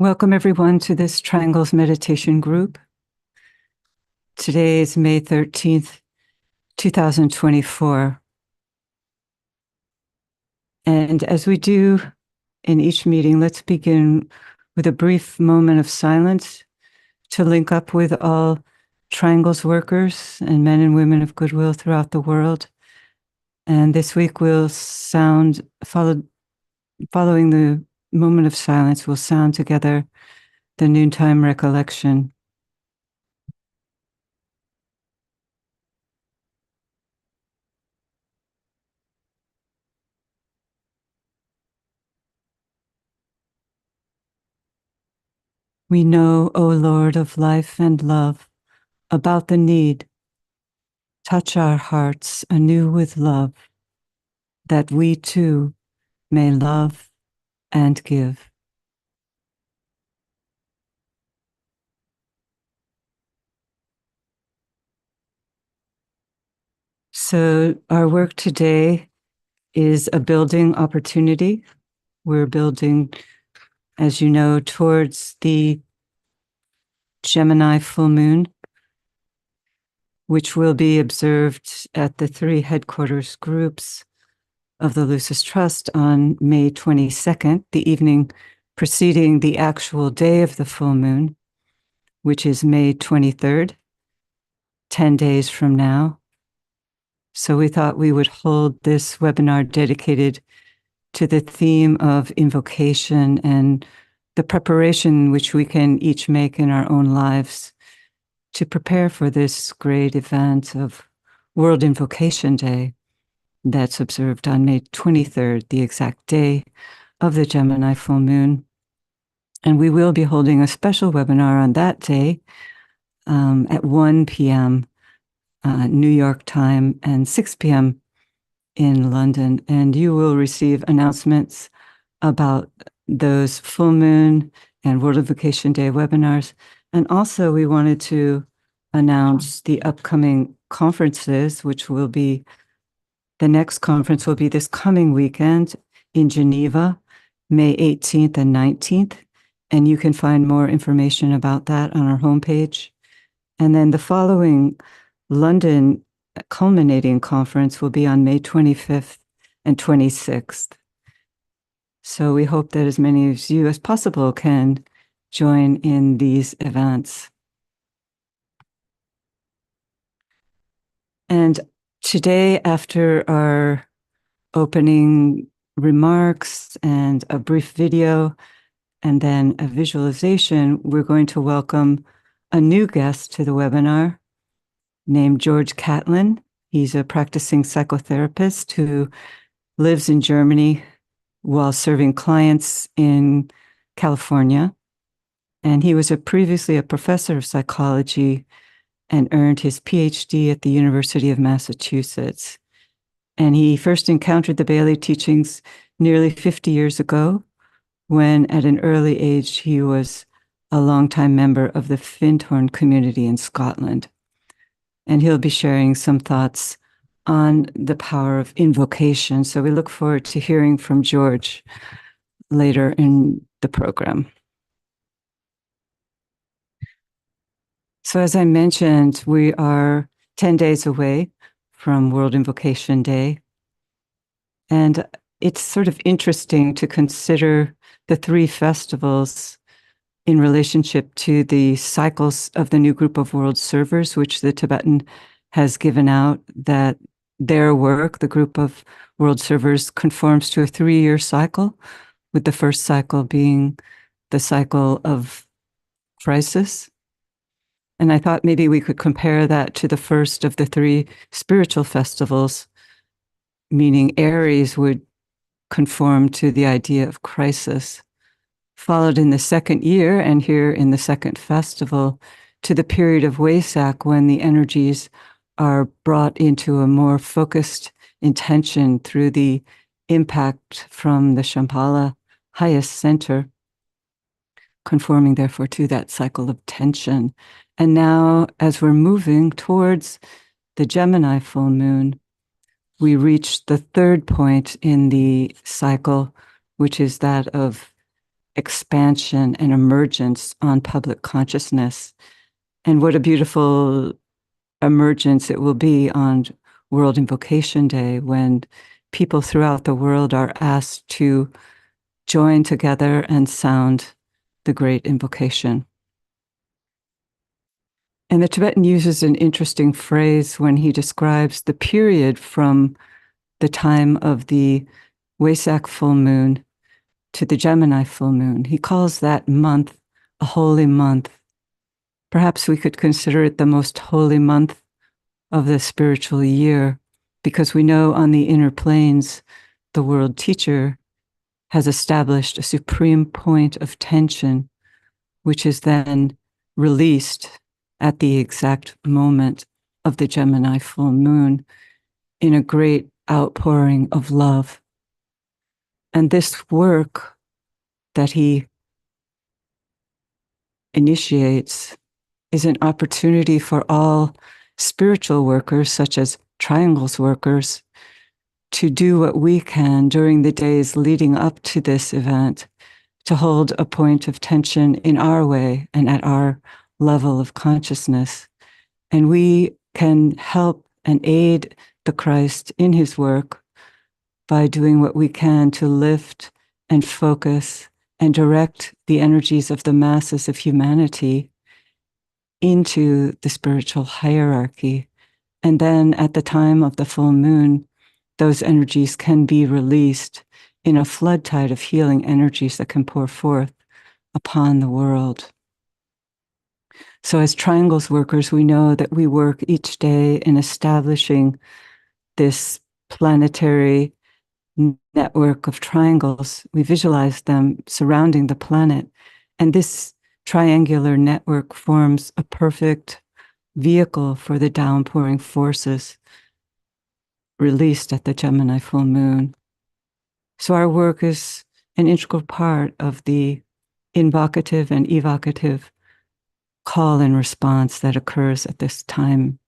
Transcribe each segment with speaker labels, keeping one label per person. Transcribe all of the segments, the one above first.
Speaker 1: Welcome everyone to this Triangles Meditation Group. Today is May 13th, 2024. And as we do in each meeting, let's begin with a brief moment of silence to link up with all Triangles workers and men and women of goodwill throughout the world. And this week we'll following the moment of silence, we'll sound together the noontime recollection. We know, O Lord of life and love, about the need. Touch our hearts anew with love, that we too may love and give. So our work today is a building opportunity. We're building, as you know, towards the Gemini full moon, which will be observed at the three headquarters groups of the Lucis Trust on May 22nd, the evening preceding the actual day of the full moon, which is May 23rd, 10 days from now. So we thought we would hold this webinar dedicated to the theme of invocation and the preparation which we can each make in our own lives to prepare for this great event of World Invocation Day that's observed on May 23rd, the exact day of the Gemini full moon. And we will be holding a special webinar on that day at 1 p.m. New York time and 6 p.m. in London. And you will receive announcements about those full moon and World Invocation Day webinars. And also we wanted to announce the upcoming conferences, which will be, the next conference will be this coming weekend in Geneva, May 18th and 19th. And you can find more information about that on our homepage. And then the following London culminating conference will be on May 25th and 26th. So we hope that as many of you as possible can join in these events. And today, after our opening remarks and a brief video, and then a visualization, we're going to welcome a new guest to the webinar named George Catlin. He's a practicing psychotherapist who lives in Germany while serving clients in California. And he was previously a professor of psychology and earned his PhD at the University of Massachusetts. And he first encountered the Bailey teachings nearly 50 years ago, when at an early age he was a longtime member of the Findhorn community in Scotland. And he'll be sharing some thoughts on the power of invocation. So we look forward to hearing from George later in the program. So as I mentioned, we are 10 days away from World Invocation Day. And it's sort of interesting to consider the three festivals in relationship to the cycles of the new group of world servers, which the Tibetan has given out, that their work, the group of world servers, conforms to a 3-year cycle, with the first cycle being the cycle of crisis. And I thought maybe we could compare that to the first of the 3 spiritual festivals, meaning Aries would conform to the idea of crisis, followed in the second year, and here in the second festival, to the period of Wesak, when the energies are brought into a more focused intention through the impact from the Shambhala highest center, conforming therefore to that cycle of tension. And now, as we're moving towards the Gemini full moon, we reach the third point in the cycle, which is that of expansion and emergence on public consciousness. And what a beautiful emergence it will be on World Invocation Day, when people throughout the world are asked to join together and sound the great invocation. And the Tibetan uses an interesting phrase when he describes the period from the time of the Wesak full moon to the Gemini full moon. He calls that month a holy month. Perhaps we could consider it the most holy month of the spiritual year, because we know on the inner planes, the world teacher has established a supreme point of tension, which is then released at the exact moment of the Gemini full moon in a great outpouring of love. And this work that he initiates is an opportunity for all spiritual workers, such as triangles workers, to do what we can during the days leading up to this event, to hold a point of tension in our way and at our level of consciousness. And we can help and aid the Christ in his work by doing what we can to lift and focus and direct the energies of the masses of humanity into the spiritual hierarchy. And then at the time of the full moon, those energies can be released in a flood tide of healing energies that can pour forth upon the world. So as triangles workers, we know that we work each day in establishing this planetary network of triangles. We visualize them surrounding the planet. And this triangular network forms a perfect vehicle for the downpouring forces released at the Gemini full moon. So our work is an integral part of the invocative and evocative call and response that occurs at this time.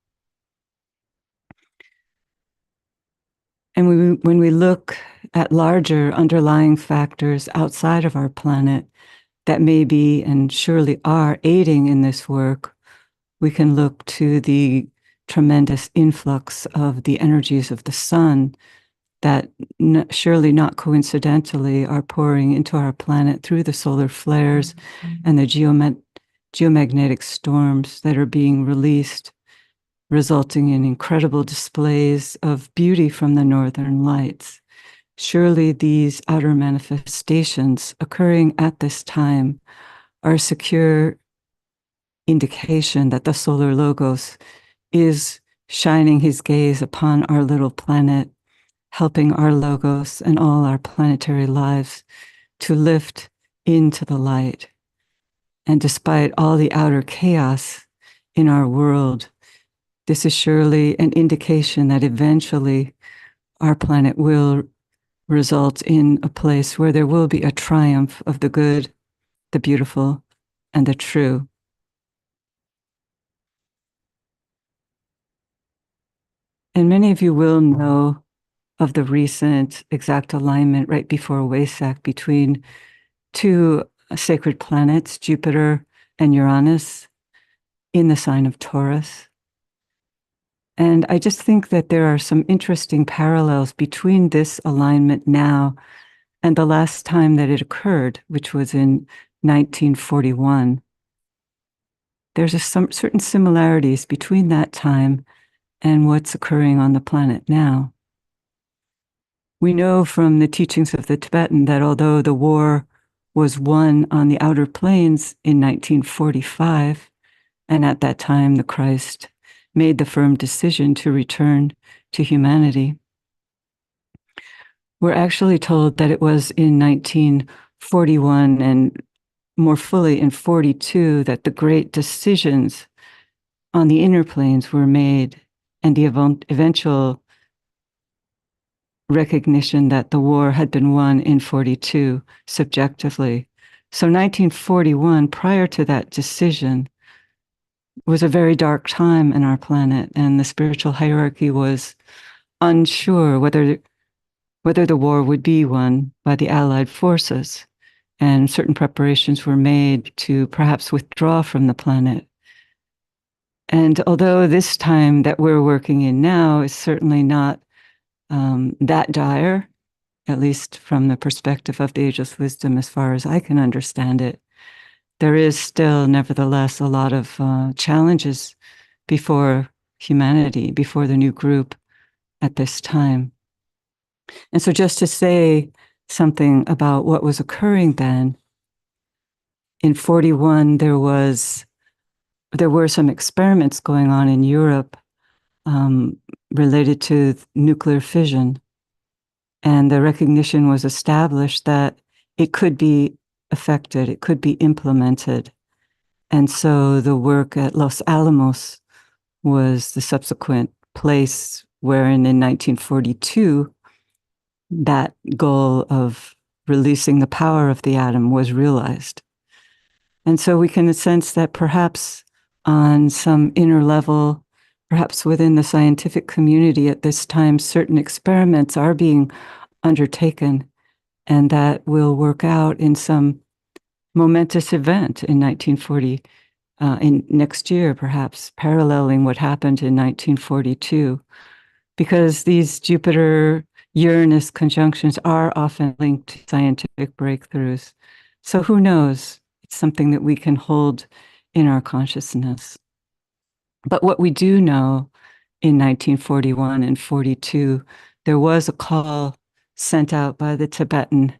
Speaker 1: And when we look at larger underlying factors outside of our planet that may be and surely are aiding in this work, we can look to the tremendous influx of the energies of the sun that surely not coincidentally are pouring into our planet through the solar flares and the geomagnetic storms that are being released, resulting in incredible displays of beauty from the northern lights. Surely these outer manifestations occurring at this time are a secure indication that the solar logos is shining his gaze upon our little planet, helping our logos and all our planetary lives to lift into the light. And despite all the outer chaos in our world, this is surely an indication that eventually our planet will result in a place where there will be a triumph of the good, the beautiful, and the true. And many of you will know of the recent exact alignment right before Wesak between two sacred planets, Jupiter and Uranus, in the sign of Taurus. And I just think that there are some interesting parallels between this alignment now and the last time that it occurred, which was in 1941. There's some certain similarities between that time and what's occurring on the planet now. We know from the teachings of the Tibetan that although the war was won on the outer planes in 1945, and at that time the Christ made the firm decision to return to humanity, we're actually told that it was in 1941 and more fully in 42 that the great decisions on the inner planes were made, and the eventual recognition that the war had been won in 42 subjectively. So 1941, prior to that decision, was a very dark time in our planet, and the spiritual hierarchy was unsure whether the war would be won by the Allied forces. and certain preparations were made to perhaps withdraw from the planet. And although this time that we're working in now is certainly not that dire, at least from the perspective of the ageless wisdom, as far as I can understand it, there is still, nevertheless, a lot of challenges before humanity, before the new group at this time. And so, just to say something about what was occurring then, in 41, there were some experiments going on in Europe related to nuclear fission. And the recognition was established that it could be affected, it could be implemented. And so the work at Los Alamos was the subsequent place wherein in 1942, that goal of releasing the power of the atom was realized. And so we can sense that perhaps on some inner level, perhaps within the scientific community at this time, certain experiments are being undertaken, and that will work out in some momentous event in 1940, in next year, perhaps paralleling what happened in 1942, because these Jupiter-Uranus conjunctions are often linked to scientific breakthroughs. So who knows? It's something that we can hold in our consciousness. But what we do know in 1941 and 42, there was a call sent out by the Tibetan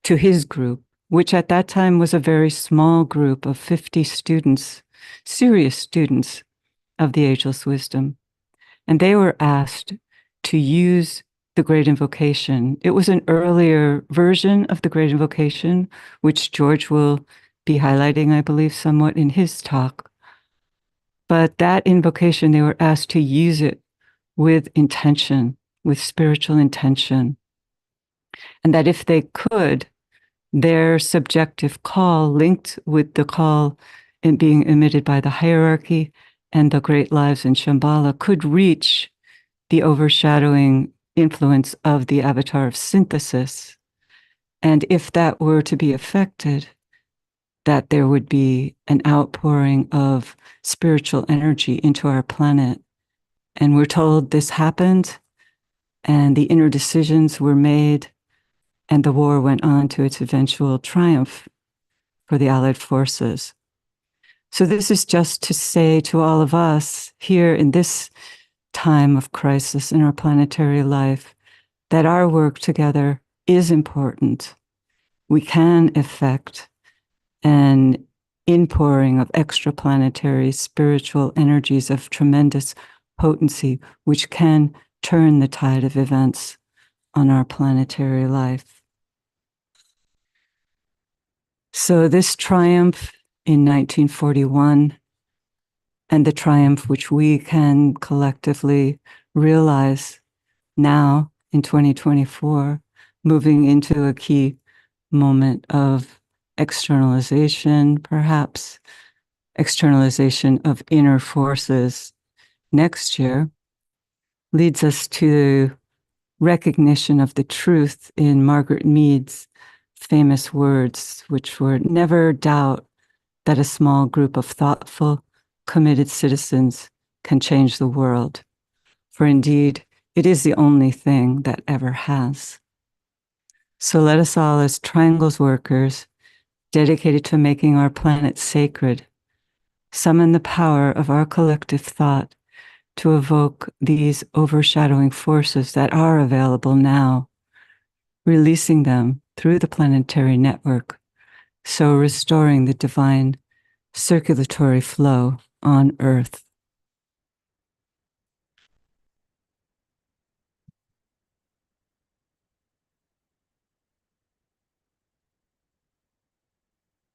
Speaker 1: to his group, which at that time was a very small group of 50 students, serious students of the ageless wisdom. And they were asked to use the Great Invocation. It was an earlier version of the Great Invocation, which George will be highlighting, I believe, somewhat in his talk. But that invocation, they were asked to use it with intention, with spiritual intention. And that if they could, their subjective call linked with the call in being emitted by the hierarchy and the great lives in Shambhala could reach the overshadowing influence of the avatar of synthesis. And if that were to be affected, that there would be an outpouring of spiritual energy into our planet. And we're told this happened, and the inner decisions were made, and the war went on to its eventual triumph for the Allied forces. So this is just to say to all of us here in this time of crisis in our planetary life that our work together is important. We can effect an inpouring of extraplanetary spiritual energies of tremendous potency, which can turn the tide of events on our planetary life. So this triumph in 1941 and the triumph which we can collectively realize now in 2024, moving into a key moment of externalization, perhaps externalization of inner forces next year, leads us to recognition of the truth in Margaret Mead's famous words, which were, "Never doubt that a small group of thoughtful, committed citizens can change the world, for indeed it is the only thing that ever has." So let us all, as Triangles workers, dedicated to making our planet sacred, summon the power of our collective thought to evoke these overshadowing forces that are available now, releasing them through the planetary network, so restoring the divine circulatory flow on Earth.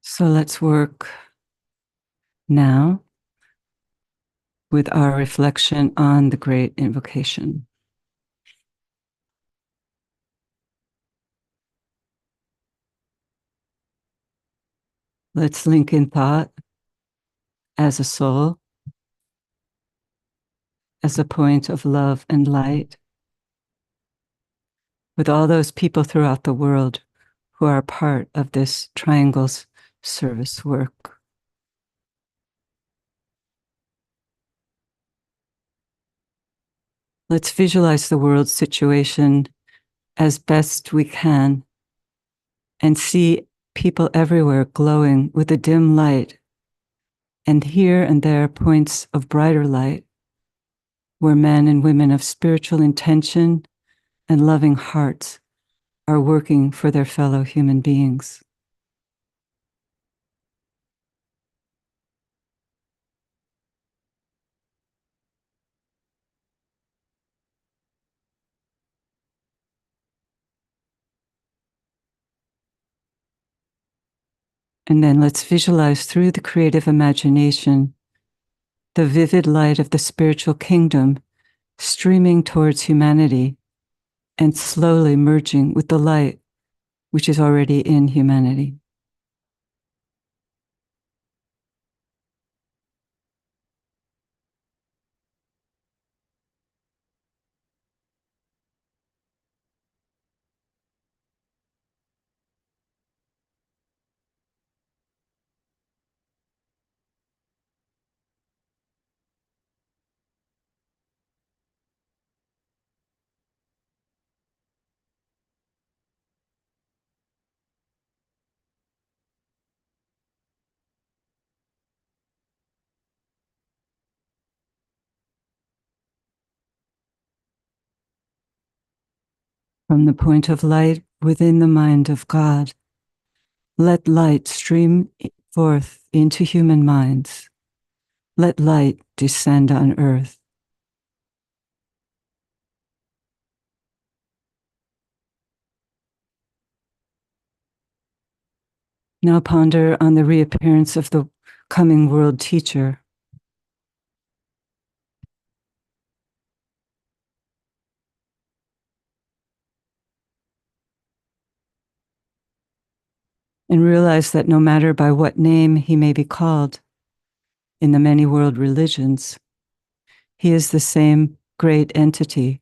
Speaker 1: So let's work now with our reflection on the Great Invocation. Let's link in thought as a soul, as a point of love and light, with all those people throughout the world who are part of this triangle's service work. Let's visualize the world situation as best we can and see people everywhere glowing with a dim light, and here and there points of brighter light where men and women of spiritual intention and loving hearts are working for their fellow human beings. And then let's visualize through the creative imagination the vivid light of the spiritual kingdom streaming towards humanity and slowly merging with the light which is already in humanity. From the point of light within the mind of God, let light stream forth into human minds. Let light descend on earth. Now ponder on the reappearance of the coming world teacher. And realize that no matter by what name he may be called in the many world religions, he is the same great entity.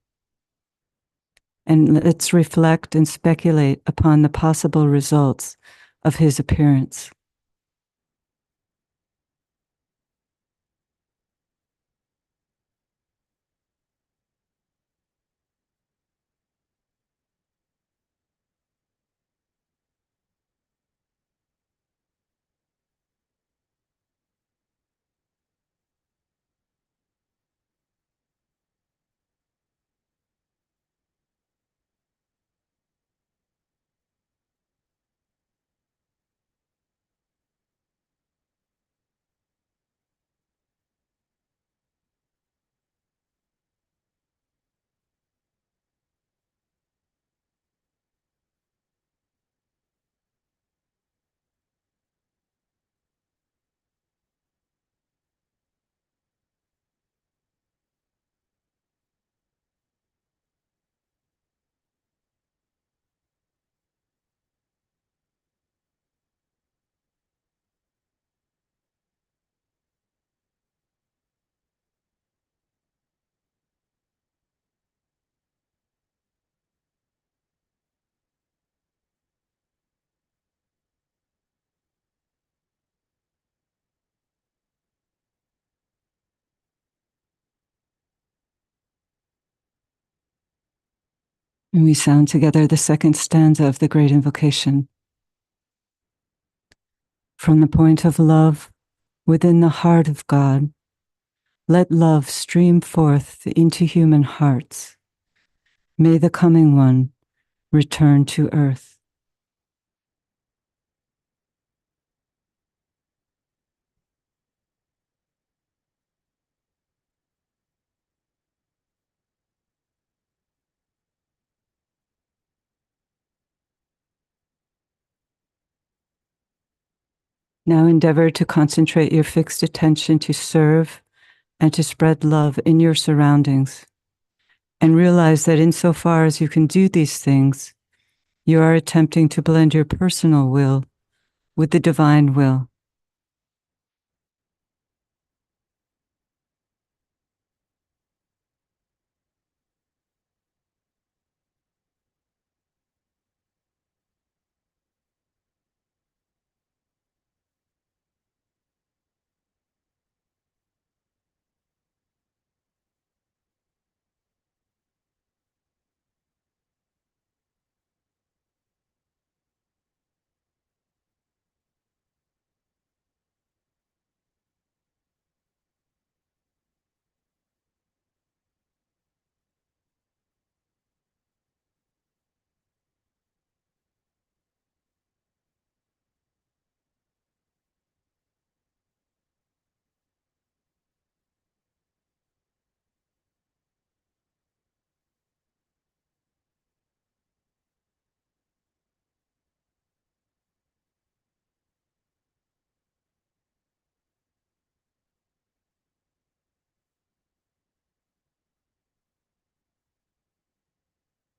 Speaker 1: And let's reflect and speculate upon the possible results of his appearance. And we sound together the second stanza of the great invocation. From the point of love within the heart of God, let love stream forth into human hearts. May the coming one return to earth. Now endeavor to concentrate your fixed attention to serve and to spread love in your surroundings. And realize that insofar as you can do these things, you are attempting to blend your personal will with the divine will.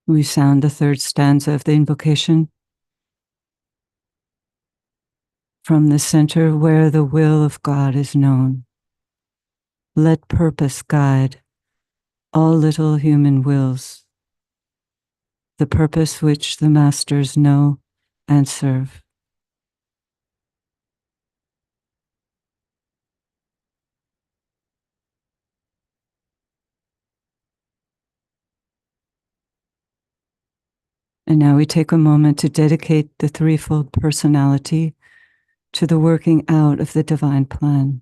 Speaker 1: We sound the third stanza of the invocation. From the center where the will of God is known, let purpose guide all little human wills, the purpose which the masters know and serve. And now we take a moment to dedicate the threefold personality to the working out of the divine plan.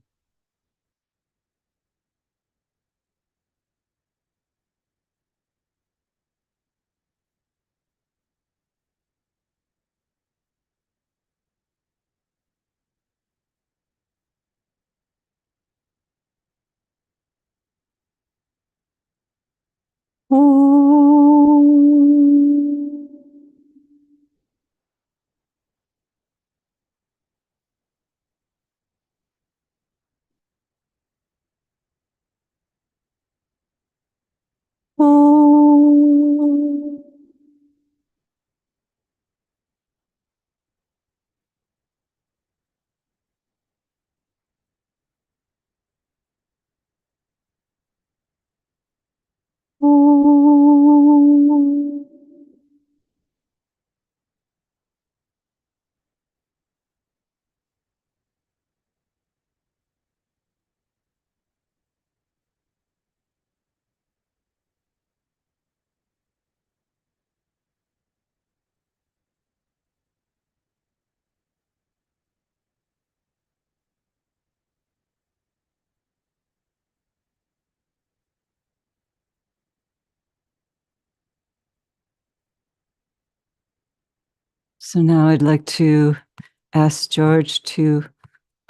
Speaker 1: So now I'd like to ask George to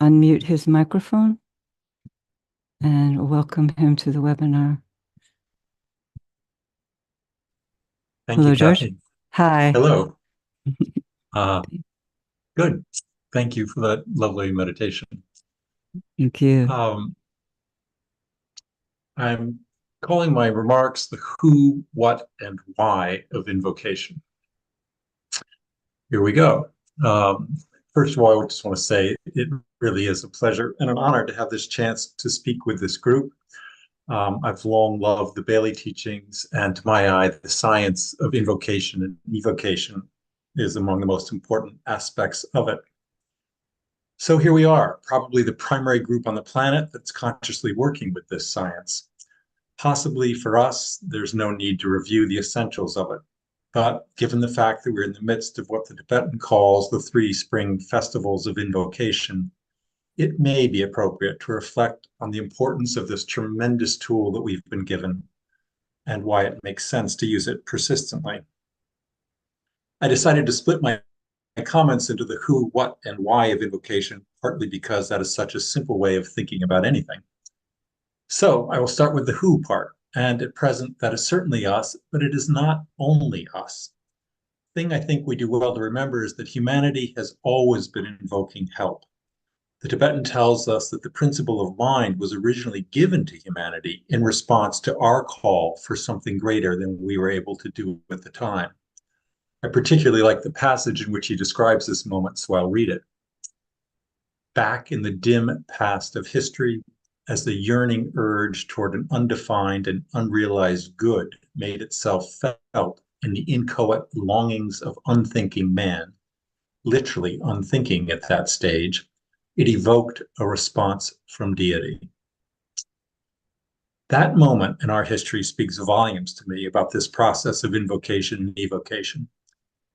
Speaker 1: unmute his microphone and welcome him to the webinar.
Speaker 2: Thank
Speaker 1: Hello,
Speaker 2: you,
Speaker 1: George.
Speaker 2: Kathy.
Speaker 1: Hi.
Speaker 2: Hello. Good. Thank you for that lovely meditation.
Speaker 1: Thank you.
Speaker 2: I'm calling my remarks the who, what, and why of invocation. Here we go. First of all, I just want to say it really is a pleasure and an honor to have this chance to speak with this group. I've long loved the Bailey teachings, and to my eye, the science of invocation and evocation is among the most important aspects of it. So here we are, probably the primary group on the planet that's consciously working with this science. Possibly for us, there's no need to review the essentials of it. But given the fact that we're in the midst of what the Tibetan calls the three spring festivals of invocation, it may be appropriate to reflect on the importance of this tremendous tool that we've been given and why it makes sense to use it persistently. I decided to split my comments into the who, what, and why of invocation, partly because that is such a simple way of thinking about anything. So I will start with the who part, and at present that is certainly us, but it is not only us. The thing I think we do well to remember is that humanity has always been invoking help. The Tibetan tells us that the principle of mind was originally given to humanity in response to our call for something greater than we were able to do at the time. I particularly like the passage in which he describes this moment, so I'll read it. Back in the dim past of history, as the yearning urge toward an undefined and unrealized good made itself felt in the inchoate longings of unthinking man, literally unthinking at that stage, it evoked a response from deity. That moment in our history speaks volumes to me about this process of invocation and evocation.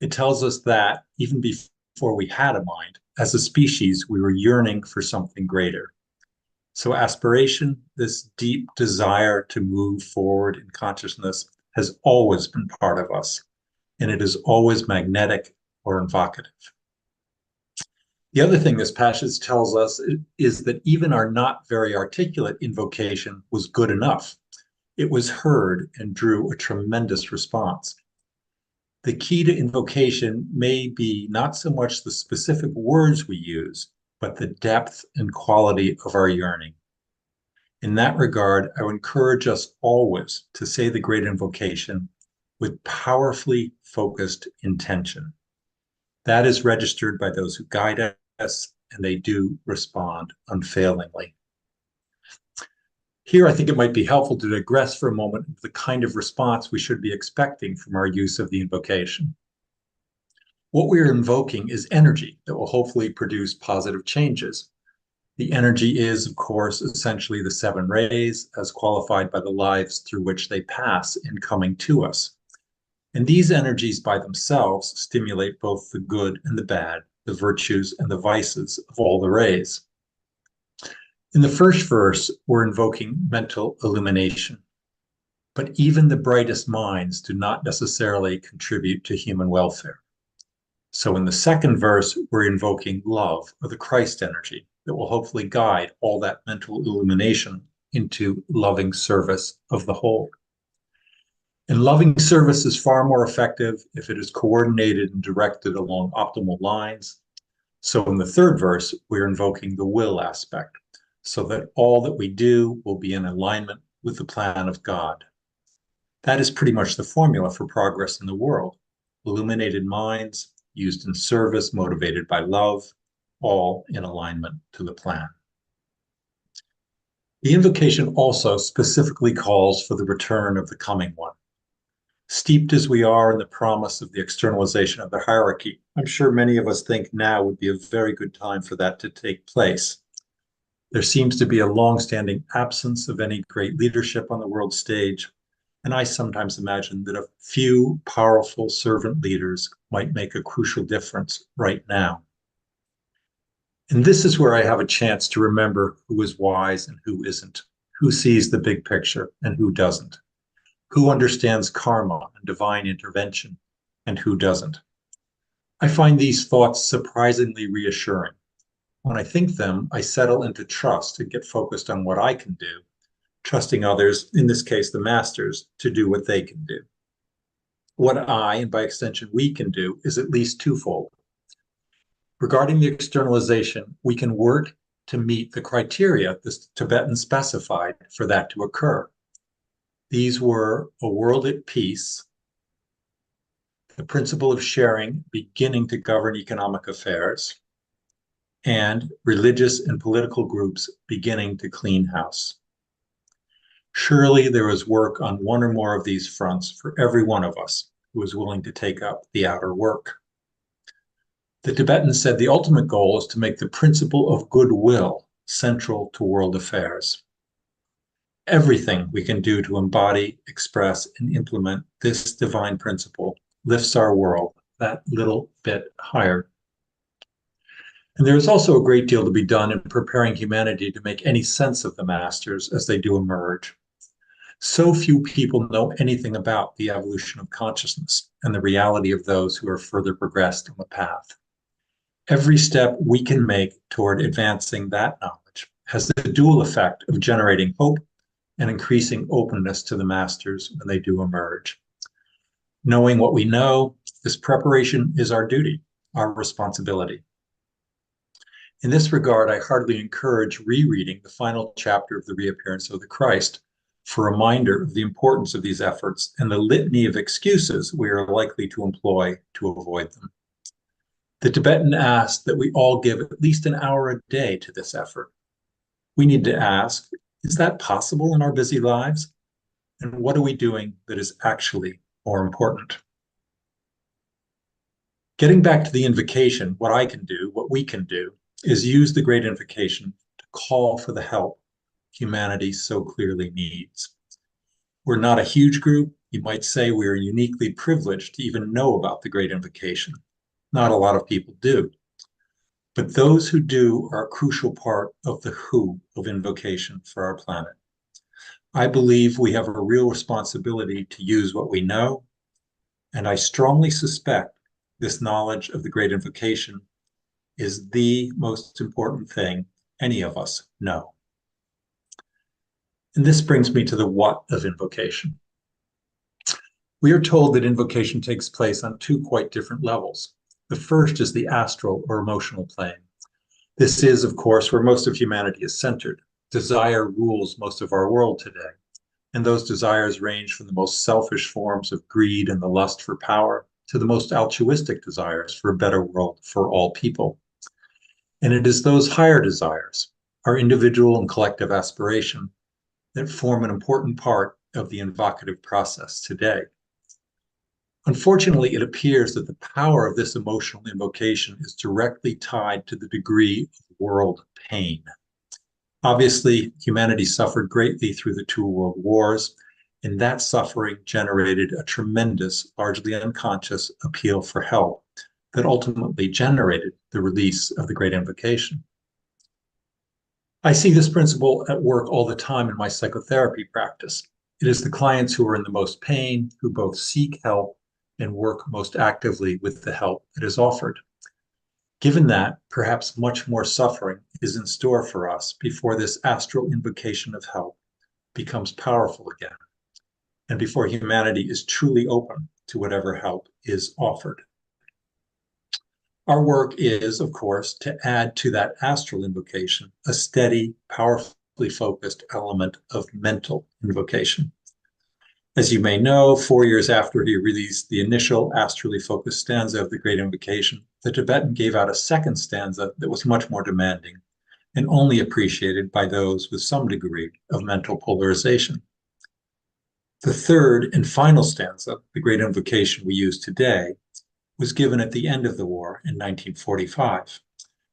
Speaker 2: It tells us that, even before we had a mind, as a species, we were yearning for something greater. So aspiration, this deep desire to move forward in consciousness, has always been part of us, and it is always magnetic or invocative. The other thing this passage tells us is that even our not very articulate invocation was good enough. It was heard and drew a tremendous response. The key to invocation may be not so much the specific words we use, but the depth and quality of our yearning. In that regard, I would encourage us always to say the great invocation with powerfully focused intention. That is registered by those who guide us, and they do respond unfailingly. Here, I think it might be helpful to digress for a moment into the kind of response we should be expecting from our use of the invocation. What we are invoking is energy that will hopefully produce positive changes. The energy is, of course, essentially the 7 rays as qualified by the lives through which they pass in coming to us. And these energies by themselves stimulate both the good and the bad, the virtues and the vices of all the rays. In the first verse, we're invoking mental illumination. But even the brightest minds do not necessarily contribute to human welfare. So in the second verse, we're invoking love, or the Christ energy, that will hopefully guide all that mental illumination into loving service of the whole. And loving service is far more effective if it is coordinated and directed along optimal lines. So in the third verse, we're invoking the will aspect, so that all that we do will be in alignment with the plan of God. That is pretty much the formula for progress in the world. Illuminated minds, used in service, motivated by love, all in alignment to the plan. The invocation also specifically calls for the return of the coming one. Steeped as we are in the promise of the externalization of the hierarchy, I'm sure many of us think now would be a very good time for that to take place. There seems to be a long-standing absence of any great leadership on the world stage, and I sometimes imagine that a few powerful servant leaders might make a crucial difference right now. And this is where I have a chance to remember who is wise and who isn't, who sees the big picture and who doesn't, who understands karma and divine intervention and who doesn't. I find these thoughts surprisingly reassuring. When I think them, I settle into trust and get focused on what I can do, trusting others, in this case the masters, to do what they can do. What I, and by extension we, can do is at least twofold. Regarding the externalization, we can work to meet the criteria the Tibetans specified for that to occur. These were a world at peace, the principle of sharing beginning to govern economic affairs, and religious and political groups beginning to clean house. Surely there is work on one or more of these fronts for every one of us who is willing to take up the outer work. The Tibetans said the ultimate goal is to make the principle of goodwill central to world affairs. Everything we can do to embody, express, and implement this divine principle lifts our world that little bit higher. And there is also a great deal to be done in preparing humanity to make any sense of the masters as they do emerge. So few people know anything about the evolution of consciousness and the reality of those who are further progressed on the path. Every step we can make toward advancing that knowledge has the dual effect of generating hope and increasing openness to the masters when they do emerge. Knowing what we know, this preparation is our duty, our responsibility. In this regard, I heartily encourage rereading the final chapter of the Reappearance of the Christ for a reminder of the importance of these efforts and the litany of excuses we are likely to employ to avoid them. The Tibetan asked that we all give at least an hour a day to this effort. We need to ask, is that possible in our busy lives? And what are we doing that is actually more important? Getting back to the invocation, what I can do, what we can do, is use the great invocation to call for the help humanity so clearly needs. We're not a huge group. You might say we are uniquely privileged to even know about the great invocation. Not a lot of people do. But those who do are a crucial part of the who of invocation for our planet. I believe we have a real responsibility to use what we know, and I strongly suspect this knowledge of the great invocation is the most important thing any of us know. And this brings me to the what of invocation. We are told that invocation takes place on 2 quite different levels. The first is the astral or emotional plane. This is, of course, where most of humanity is centered. Desire rules most of our world today. And those desires range from the most selfish forms of greed and the lust for power to the most altruistic desires for a better world for all people. And it is those higher desires, our individual and collective aspiration, that form an important part of the invocative process today. Unfortunately, it appears that the power of this emotional invocation is directly tied to the degree of world pain. Obviously, humanity suffered greatly through the two world wars, and that suffering generated a tremendous, largely unconscious appeal for help that ultimately generated the release of the Great Invocation. I see this principle at work all the time in my psychotherapy practice. It is the clients who are in the most pain who both seek help and work most actively with the help that is offered. Given that, perhaps much more suffering is in store for us before this astral invocation of help becomes powerful again, and before humanity is truly open to whatever help is offered. Our work is, of course, to add to that astral invocation a steady, powerfully focused element of mental invocation. As you may know, 4 years after he released the initial astrally focused stanza of the Great Invocation, the Tibetan gave out a second stanza that was much more demanding and only appreciated by those with some degree of mental polarization. The third and final stanza, the Great Invocation we use today, was given at the end of the war in 1945.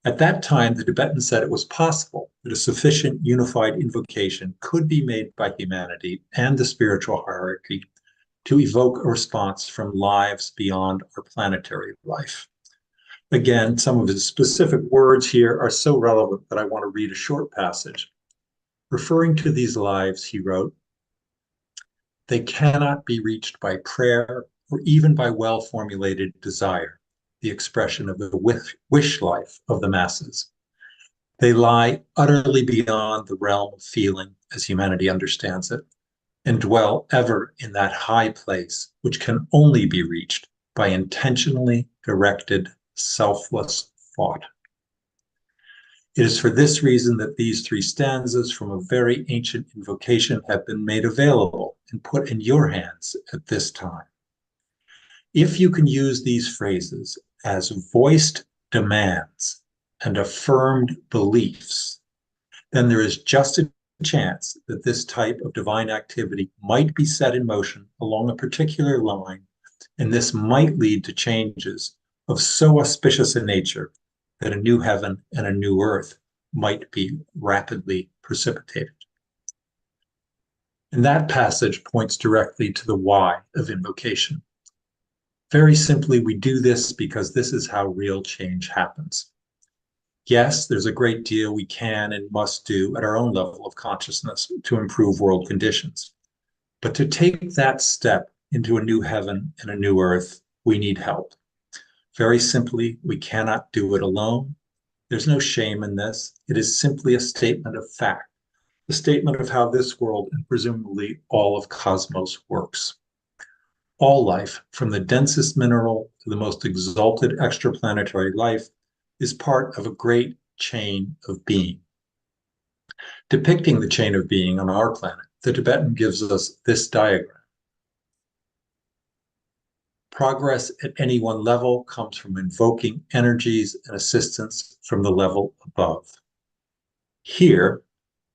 Speaker 2: At that time, the Tibetans said it was possible that a sufficient unified invocation could be made by humanity and the spiritual hierarchy to evoke a response from lives beyond our planetary life. Again, some of his specific words here are so relevant that I want to read a short passage. Referring to these lives, he wrote, "They cannot be reached by prayer or even by well-formulated desire, the expression of the wish life of the masses. They lie utterly beyond the realm of feeling as humanity understands it, and dwell ever in that high place which can only be reached by intentionally directed, selfless thought." It is for this reason that these three stanzas from a very ancient invocation have been made available and put in your hands at this time. If you can use these phrases as voiced demands and affirmed beliefs, then there is just a chance that this type of divine activity might be set in motion along a particular line, and this might lead to changes of so auspicious a nature that a new heaven and a new earth might be rapidly precipitated. And that passage points directly to the why of invocation. Very simply, we do this because this is how real change happens. Yes, there's a great deal we can and must do at our own level of consciousness to improve world conditions. But to take that step into a new heaven and a new earth, we need help. Very simply, we cannot do it alone. There's no shame in this. It is simply a statement of fact, a statement of how this world and presumably all of cosmos works. All life, from the densest mineral to the most exalted extraplanetary life, is part of a great chain of being. Depicting the chain of being on our planet, the Tibetan gives us this diagram. Progress at any one level comes from invoking energies and assistance from the level above. Here,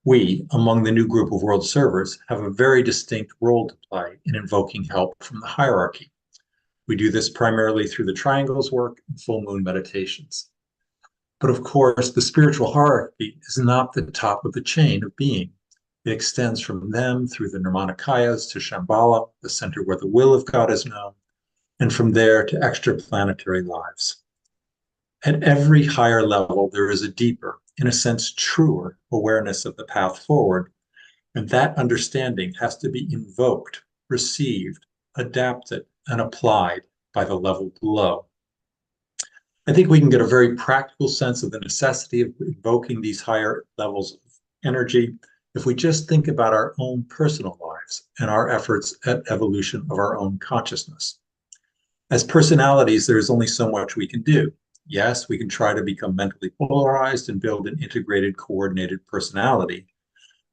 Speaker 2: we, among the new group of world servers, have a very distinct role to play in invoking help from the hierarchy. We do this primarily through the triangles work and full moon meditations. But of course, the spiritual hierarchy is not the top of the chain of being. It extends from them through the Nirmanakayas to Shambhala, the center where the will of God is known, and from there to extraplanetary lives. At every higher level, there is a deeper, in a sense, truer awareness of the path forward, and that understanding has to be invoked, received, adapted, and applied by the level below. I think we can get a very practical sense of the necessity of invoking these higher levels of energy if we just think about our own personal lives and our efforts at evolution of our own consciousness. As personalities, there is only so much we can do. Yes, we can try to become mentally polarized and build an integrated, coordinated personality,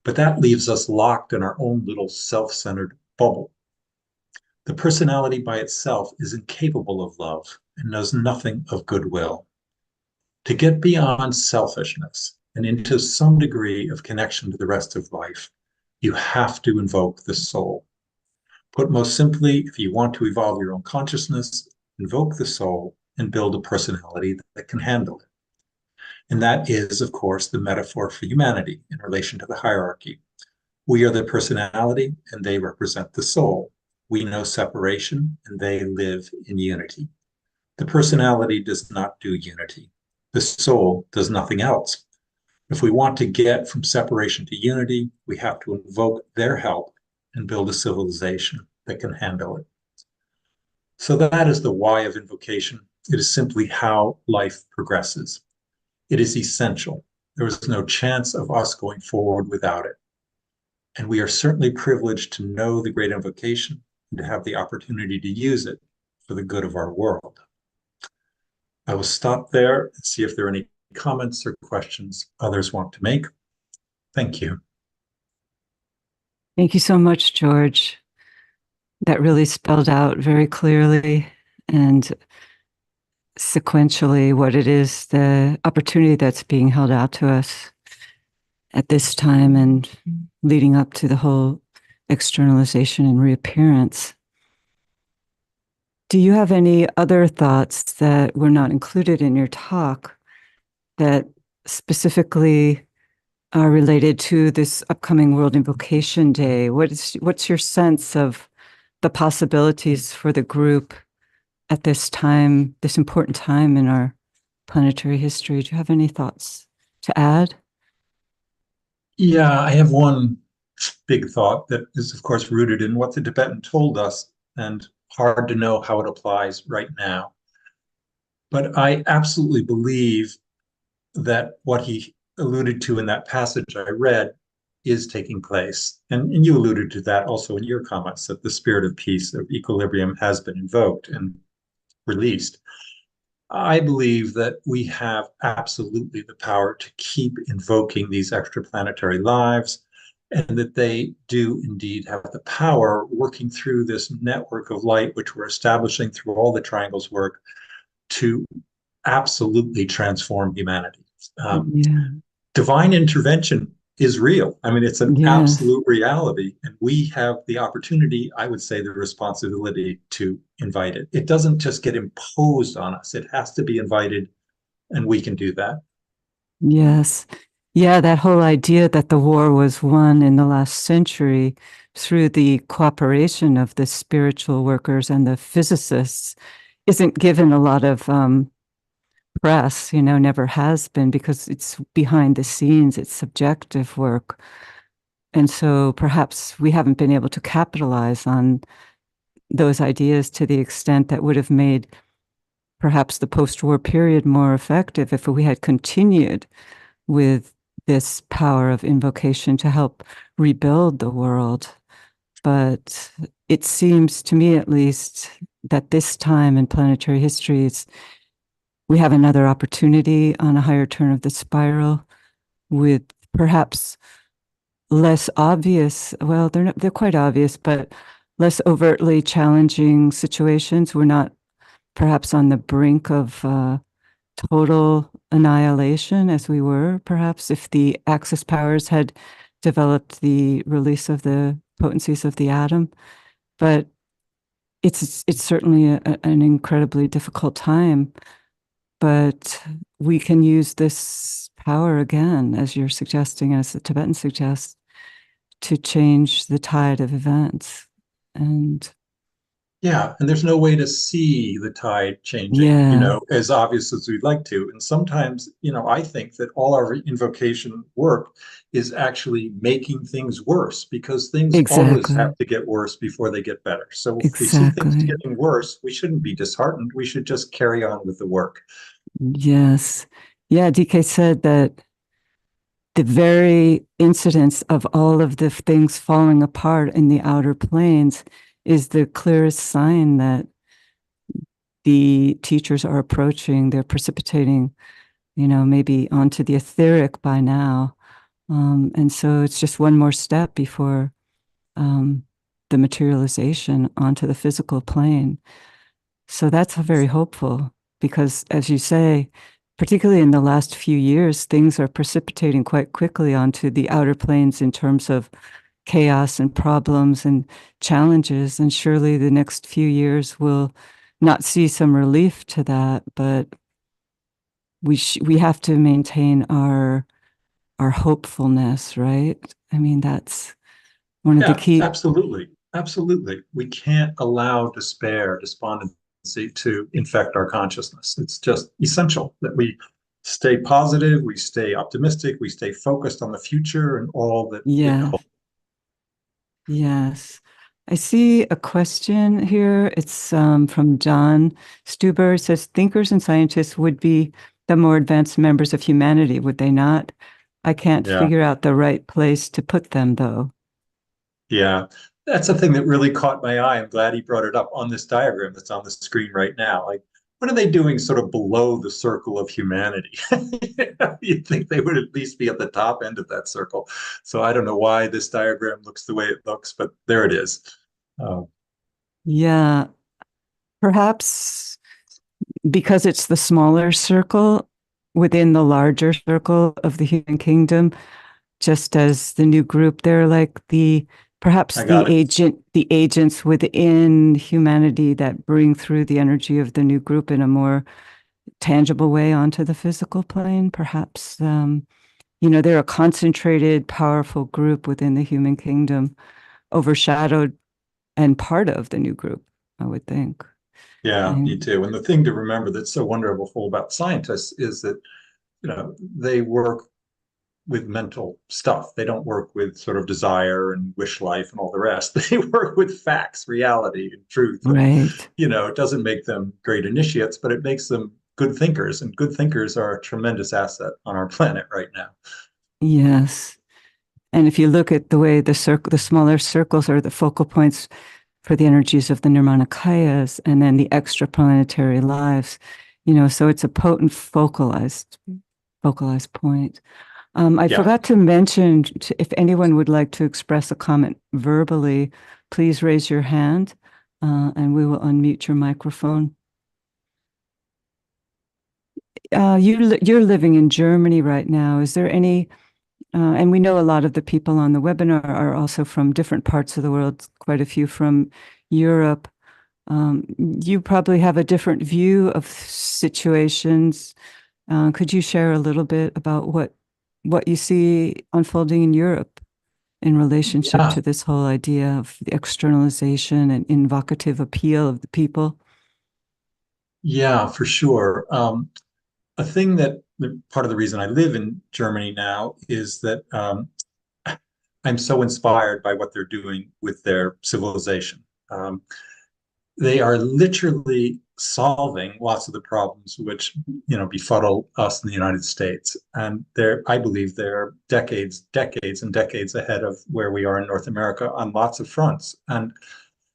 Speaker 2: but that leaves us locked in our own little self-centered bubble. The personality by itself is incapable of love and knows nothing of goodwill. To get beyond selfishness and into some degree of connection to the rest of life, you have to invoke the soul. Put most simply, if you want to evolve your own consciousness, invoke the soul and build a personality that can handle it. And that is, of course, the metaphor for humanity in relation to the hierarchy. We are the personality and they represent the soul. We know separation and they live in unity. The personality does not do unity. The soul does nothing else. If we want to get from separation to unity, we have to invoke their help and build a civilization that can handle it. So that is the why of invocation. It is simply how life progresses. It is essential. There is no chance of us going forward without it. And we are certainly privileged to know the great invocation and to have the opportunity to use it for the good of our world. I will stop there and see if there are any comments or questions others want to make. Thank you.
Speaker 1: Thank you so much, George. That really spelled out very clearly and sequentially what it is, the opportunity that's being held out to us at this time and leading up to the whole externalization and reappearance. Do you have any other thoughts that were not included in your talk that specifically are related to this upcoming World Invocation Day? What's your sense of the possibilities for the group at this time, this important time in our planetary history? Do you have any thoughts to add?
Speaker 2: Yeah, I have one big thought that is, of course, rooted in what the Tibetan told us and hard to know how it applies right now. But I absolutely believe that what he alluded to in that passage I read is taking place. And you alluded to that also in your comments, that the spirit of peace, of equilibrium, has been invoked and released. I believe that we have absolutely the power to keep invoking these extraplanetary lives, and that they do indeed have the power, working through this network of light, which we're establishing through all the triangles work, to absolutely transform humanity.
Speaker 1: Yeah.
Speaker 2: Divine intervention is real. I mean, it's an
Speaker 1: Yes.
Speaker 2: absolute reality. And we have the opportunity, I would say, the responsibility to invite it. It doesn't just get imposed on us, it has to be invited, and we can do that.
Speaker 1: Yes. Yeah, that whole idea that the war was won in the last century through the cooperation of the spiritual workers and the physicists isn't given a lot of press, never has been, because it's behind the scenes, it's subjective work. And so perhaps we haven't been able to capitalize on those ideas to the extent that would have made perhaps the post-war period more effective if we had continued with this power of invocation to help rebuild the world. But it seems to me, at least, that this time in planetary history, we have another opportunity on a higher turn of the spiral with perhaps less obvious, well, they're quite obvious, but less overtly challenging situations. We're not perhaps on the brink of total annihilation as we were, perhaps, if the Axis powers had developed the release of the potencies of the atom. But it's certainly an incredibly difficult time. But we can use this power again, as you're suggesting, as the Tibetan suggests, to change the tide of events. And
Speaker 2: Yeah, and there's no way to see the tide changing,
Speaker 1: yeah,
Speaker 2: as obvious as we'd like to. And sometimes, I think that all our invocation work is actually making things worse, because things always
Speaker 1: exactly,
Speaker 2: have to get worse before they get better. So if we see things
Speaker 1: exactly.
Speaker 2: getting worse, we shouldn't be disheartened. We should just carry on with the work.
Speaker 1: Yes. Yeah, DK said that the very incidence of all of the things falling apart in the outer planes is the clearest sign that the teachers are approaching, they're precipitating, maybe onto the etheric by now, And so it's just one more step before um, the materialization onto the physical plane. So that's very hopeful because, as you say, particularly in the last few years, things are precipitating quite quickly onto the outer planes in terms of chaos and problems and challenges. And surely the next few years will not see some relief to that, but we have to maintain our hopefulness, right? I mean, that's one of the
Speaker 2: Yeah,
Speaker 1: key.
Speaker 2: absolutely. Absolutely. We can't allow despair, despondency to infect our consciousness. It's just essential that we stay positive, we stay optimistic, we stay focused on the future and all that it
Speaker 1: Yes,
Speaker 2: holds.
Speaker 1: yes. I see a question here. It's from John Stuber. It says, thinkers and scientists would be the more advanced members of humanity, would they not? I can't
Speaker 2: Yeah.
Speaker 1: figure out the right place to put them, though.
Speaker 2: Yeah. That's the thing that really caught my eye. I'm glad he brought it up on this diagram that's on the screen right now. Like, what are they doing sort of below the circle of humanity? You'd think they would at least be at the top end of that circle. So I don't know why this diagram looks the way it looks, but there it is. Um,
Speaker 1: Yeah, perhaps because it's the smaller circle within the larger circle of the human kingdom, just as the new group, they're like the perhaps
Speaker 2: I got it.
Speaker 1: the agents within humanity that bring through the energy of the new group in a more tangible way onto the physical plane. Perhaps they're a concentrated, powerful group within the human kingdom, overshadowed and part of the new group, I would think.
Speaker 2: Yeah, me
Speaker 1: And,
Speaker 2: too. And the thing to remember that's so wonderful about scientists is that, they work with mental stuff. They don't work with sort of desire and wish life and all the rest. They work with facts, reality, and truth. And,
Speaker 1: right.
Speaker 2: it doesn't make them great initiates, but it makes them good thinkers. And good thinkers are a tremendous asset on our planet right now.
Speaker 1: Yes. And if you look at the way the smaller circles are the focal points for the energies of the Nirmanakayas and then the extraplanetary lives, so it's a potent focalized point. I
Speaker 2: Yeah.
Speaker 1: forgot to mention if anyone would like to express a comment verbally, please raise your hand and we will unmute your microphone. You're living in Germany right now. Is there any and we know a lot of the people on the webinar are also from different parts of the world, quite a few from Europe. You probably have a different view of situations. Could you share a little bit about what you see unfolding in Europe in relationship
Speaker 2: Yeah.
Speaker 1: to this whole idea of the externalization and invocative appeal of the people?
Speaker 2: Yeah, for sure. A thing that part of the reason I live in Germany now is that I'm so inspired by what they're doing with their civilization. They are literally solving lots of the problems which befuddle us in the United States, and I believe they're decades and decades ahead of where we are in North America on lots of fronts. And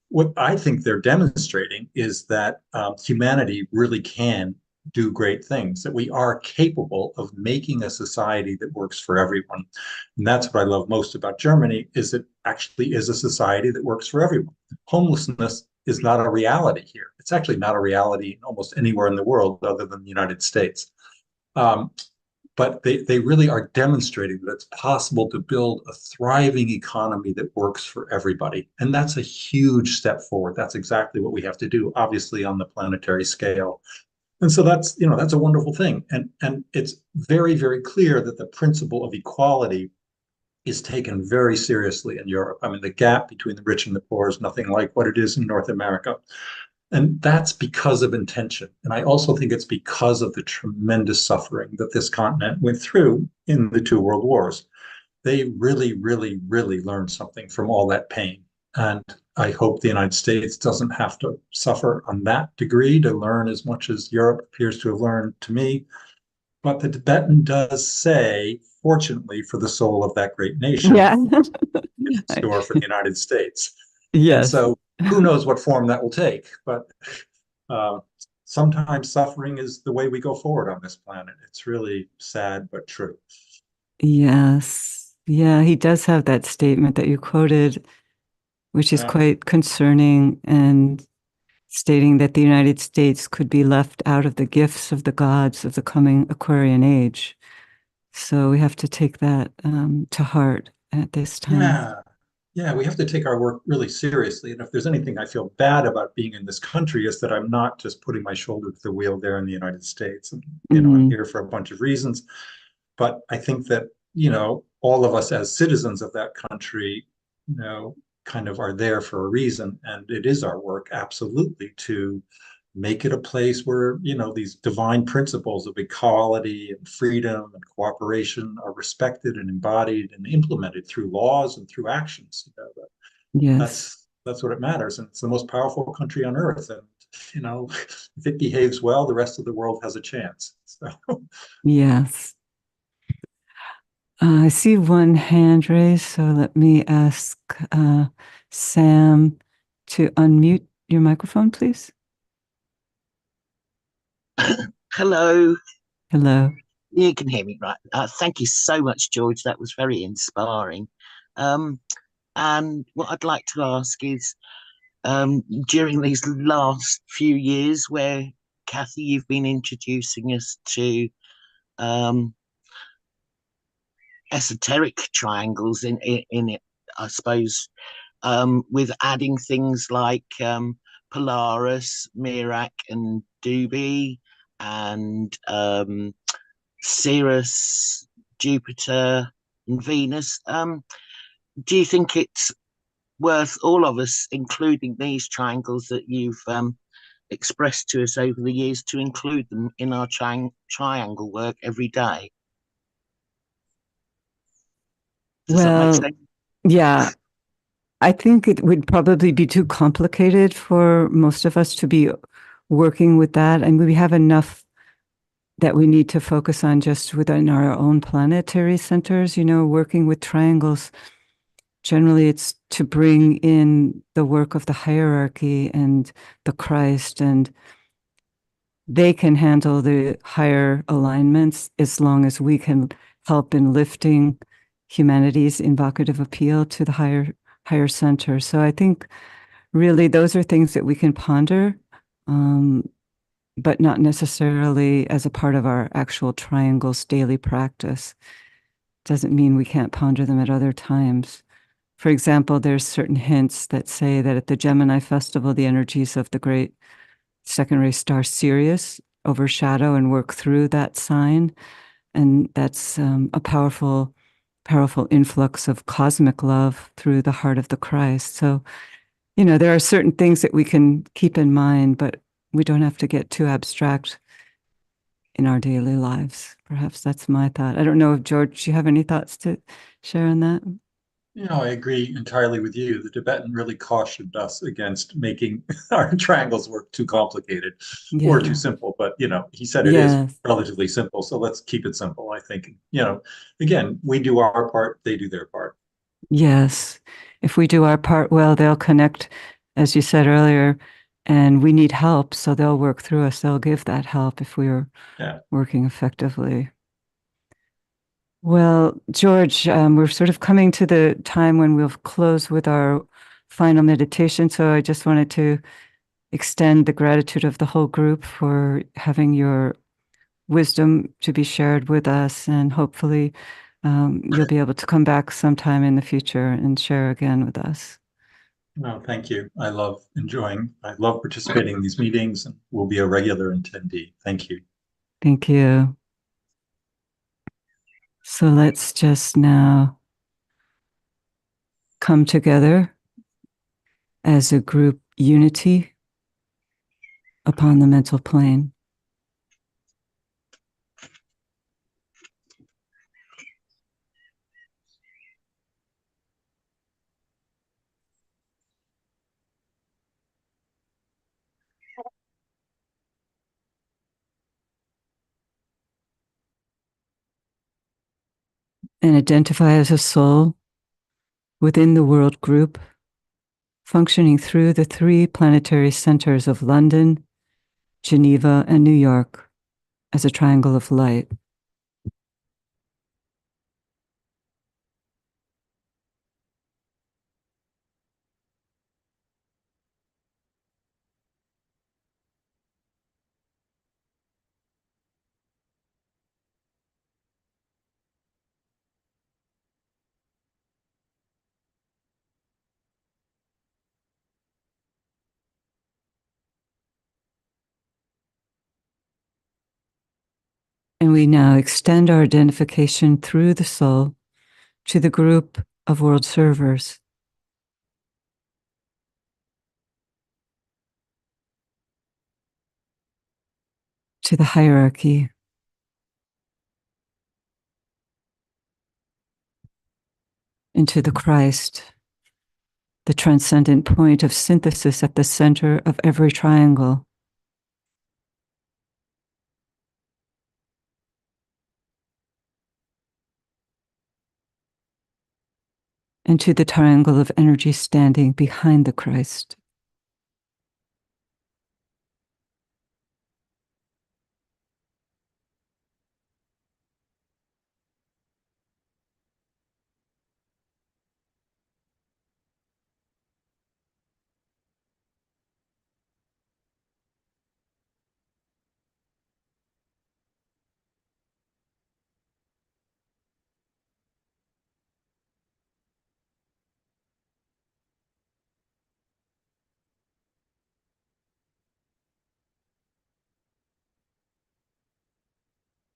Speaker 2: what I think they're demonstrating is that humanity really can do great things, that we are capable of making a society that works for everyone. And that's what I love most about Germany, is it actually is a society that works for everyone. Homelessness is not a reality here. It's actually not a reality almost anywhere in the world other than the United States. Um, but they really are demonstrating that it's possible to build a thriving economy that works for everybody. And that's a huge step forward. That's exactly what we have to do, obviously on the planetary scale. And so that's a wonderful thing. And it's very, very clear that the principle of equality is taken very seriously in Europe. I mean, the gap between the rich and the poor is nothing like what it is in North America. And that's because of intention. And I also think it's because of the tremendous suffering that this continent went through in the two world wars. They really, really, really learned something from all that pain. And I hope the United States doesn't have to suffer on that degree to learn as much as Europe appears to have learned to me. But the Tibetan does say, fortunately for the soul of that great nation,
Speaker 1: Yeah.
Speaker 2: in store for the United States. And
Speaker 1: Yes.
Speaker 2: so who knows what form that will take, but uh, sometimes suffering is the way we go forward on this planet. It's really sad, but true.
Speaker 1: Yes. Yeah, he does have that statement that you quoted, which is
Speaker 2: Yeah.
Speaker 1: quite concerning and stating that the United States could be left out of the gifts of the gods of the coming Aquarian age. So we have to take that to heart at this time.
Speaker 2: Yeah. Yeah, we have to take our work really seriously. And if there's anything I feel bad about being in this country, is that I'm not just putting my shoulder to the wheel there in the United States. And, I'm
Speaker 1: Hmm.
Speaker 2: here for a bunch of reasons. But I think that, all of us as citizens of that country, kind of are there for a reason. And it is our work, absolutely, to make it a place where, these divine principles of equality and freedom and cooperation are respected and embodied and implemented through laws and through actions.
Speaker 1: Yes.
Speaker 2: That's what it matters. And it's the most powerful country on earth. And, if it behaves well, the rest of the world has a chance. So
Speaker 1: Yes. I see one hand raised, so let me ask Sam to unmute your microphone, please.
Speaker 3: Hello.
Speaker 1: Hello.
Speaker 3: You can hear me, right? Thank you so much, George. That was very inspiring. Um, and what I'd like to ask is, during these last few years, where Kathy, you've been introducing us to um, esoteric triangles in it, I suppose, with adding things like Polaris, Mirac, and Doobie, and Ceres, Jupiter, and Venus. Do you think it's worth all of us, including these triangles that you've expressed to us over the years, to include them in our triangle work every day? Does that make
Speaker 1: Well,
Speaker 3: sense?
Speaker 1: yeah, I think it would probably be too complicated for most of us to be working with that. And we have enough that we need to focus on just within our own planetary centers, working with triangles. Generally, it's to bring in the work of the hierarchy and the Christ, and they can handle the higher alignments as long as we can help in lifting humanity's invocative appeal to the higher center. So I think really those are things that we can ponder, but not necessarily as a part of our actual triangles daily practice. Doesn't mean we can't ponder them at other times. For example, there's certain hints that say that at the Gemini festival, the energies of the great second ray star Sirius overshadow and work through that sign. And that's a powerful, powerful influx of cosmic love through the heart of the Christ. So, there are certain things that we can keep in mind, but we don't have to get too abstract in our daily lives. Perhaps that's my thought. I don't know if George, you have any thoughts to share on that?
Speaker 2: I agree entirely with you. The Tibetan really cautioned us against making our triangles work too complicated or too
Speaker 1: Yeah.
Speaker 2: simple. But, he said it is
Speaker 1: Yes.
Speaker 2: relatively simple. So let's keep it simple, I think. Again, we do our part, they do their part.
Speaker 1: Yes. If we do our part well, they'll connect, as you said earlier, and we need help. So they'll work through us. They'll give that help if we are
Speaker 2: Yeah.
Speaker 1: working effectively. Well, George, we're sort of coming to the time when we'll close with our final meditation. So I just wanted to extend the gratitude of the whole group for having your wisdom to be shared with us. And hopefully, you'll be able to come back sometime in the future and share again with us.
Speaker 2: No, thank you. I love participating in these meetings and will be a regular attendee. Thank you.
Speaker 1: Thank you. So let's just now come together as a group unity upon the mental plane. And identify as a soul within the world group, functioning through the three planetary centers of London, Geneva, and New York as a triangle of light. And we now extend our identification through the soul to the group of world servers. To the hierarchy. Into the Christ, the transcendent point of synthesis at the center of every triangle. And to the triangle of energy standing behind the Christ.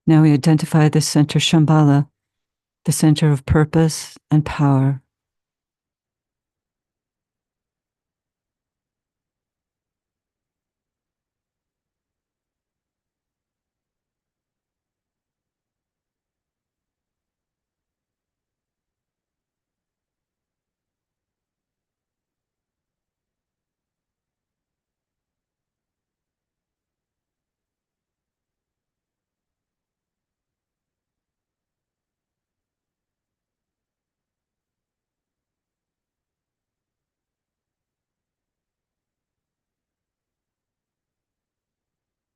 Speaker 1: Now we identify the center Shambhala, the center of purpose and power.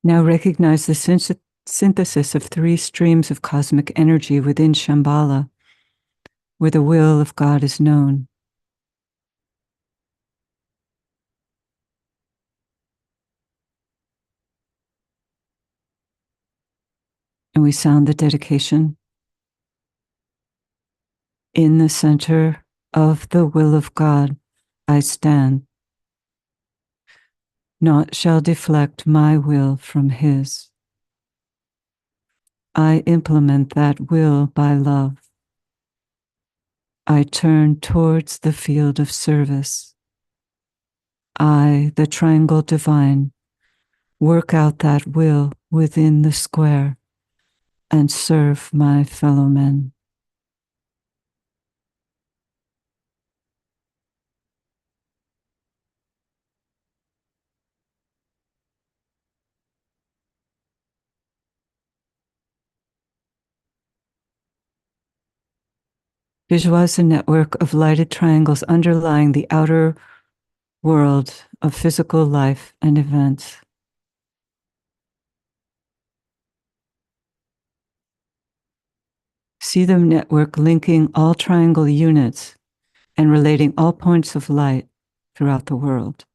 Speaker 1: Now recognize the synthesis of three streams of cosmic energy within Shambhala, where the will of God is known. And we sound the dedication. In the center of the will of God, I stand. Naught shall deflect my will from His. I implement that will by love. I turn towards the field of service. I, the triangle divine, work out that will within the square and serve my fellow men. Visualize a network of lighted triangles underlying the outer world of physical life and events. See the network linking all triangle units and relating all points of light throughout the world.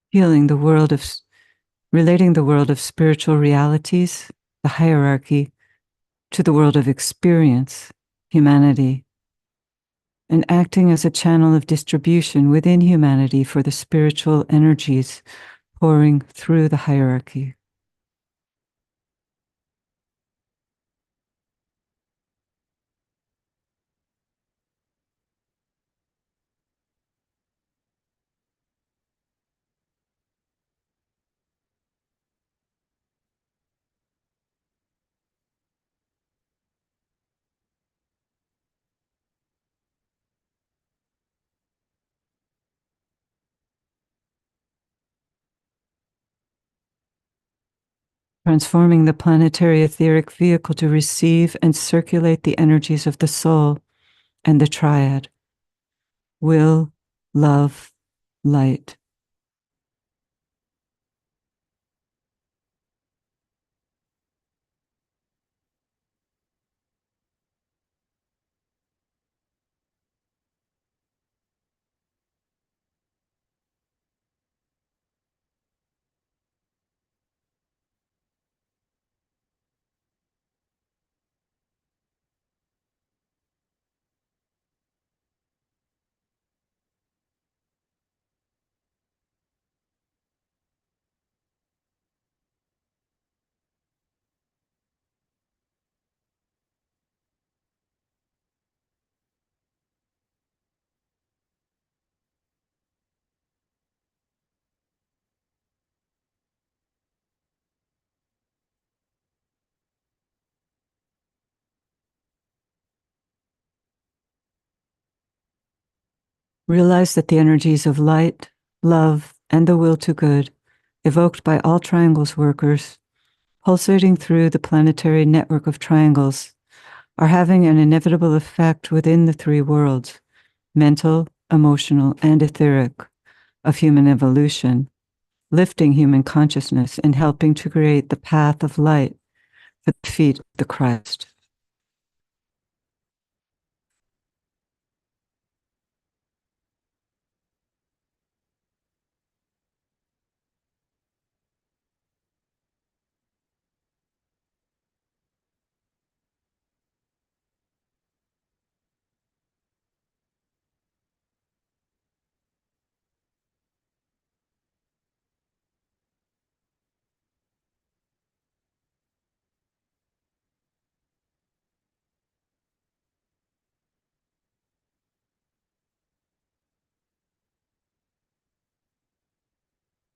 Speaker 1: Healing the world of, relating the world of spiritual realities, the hierarchy, to the world of experience, humanity, and acting as a channel of distribution within humanity for the spiritual energies pouring through the hierarchy. Transforming the planetary etheric vehicle to receive and circulate the energies of the soul and the triad. Will, love, light. Realize that the energies of light, love, and the will to good, evoked by all triangles workers, pulsating through the planetary network of triangles, are having an inevitable effect within the three worlds, mental, emotional, and etheric, of human evolution, lifting human consciousness and helping to create the path of light for the feet of the Christ.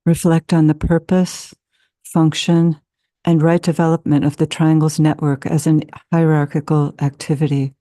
Speaker 1: Reflect on the purpose, function, and right development of the triangles network as an hierarchical activity.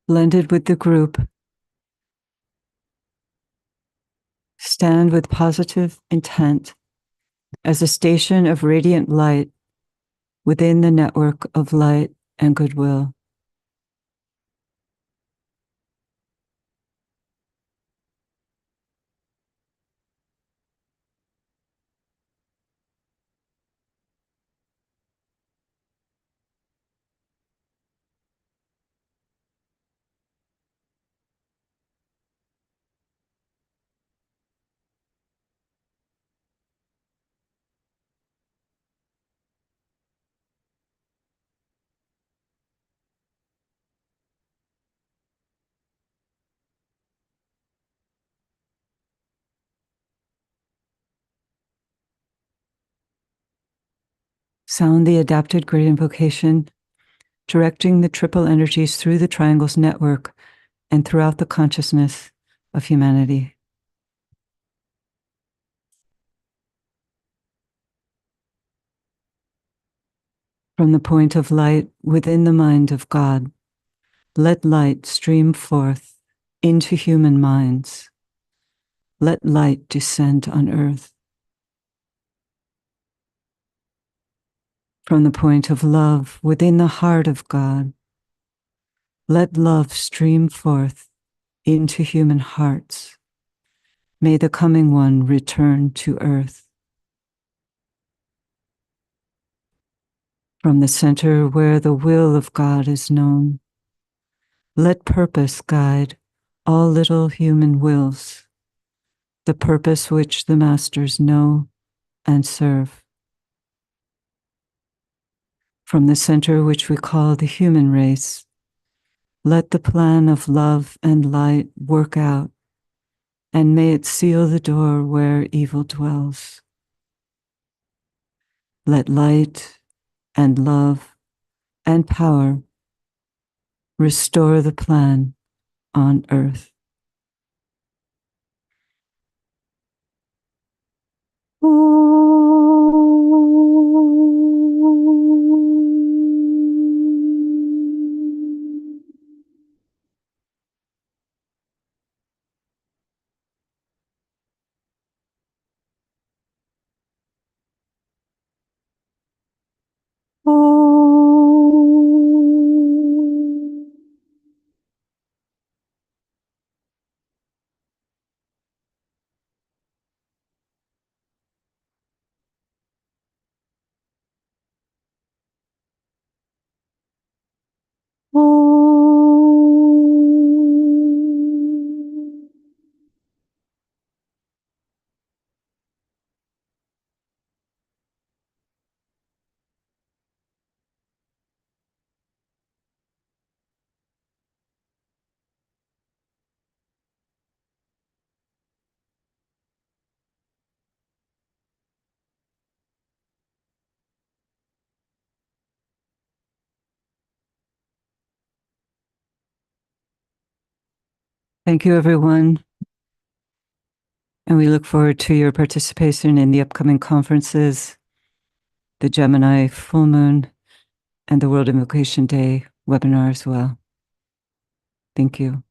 Speaker 1: Blended with the group, stand with positive intent as a station of radiant light within the network of light and goodwill. Sound the adapted great invocation, directing the triple energies through the triangles network and throughout the consciousness of humanity. From the point of light within the mind of God, let light stream forth into human minds. Let light descend on earth. From the point of love within the heart of God, let love stream forth into human hearts. May the coming one return to earth. From the center where the will of God is known, let purpose guide all little human wills, the purpose which the masters know and serve. From the center which we call the human race, let the plan of love and light work out, and may it seal the door where evil dwells. Let light and love and power restore the plan on earth. Thank you, everyone. And we look forward to your participation in the upcoming conferences, the Gemini full moon, and the World Invocation Day webinar as well. Thank you.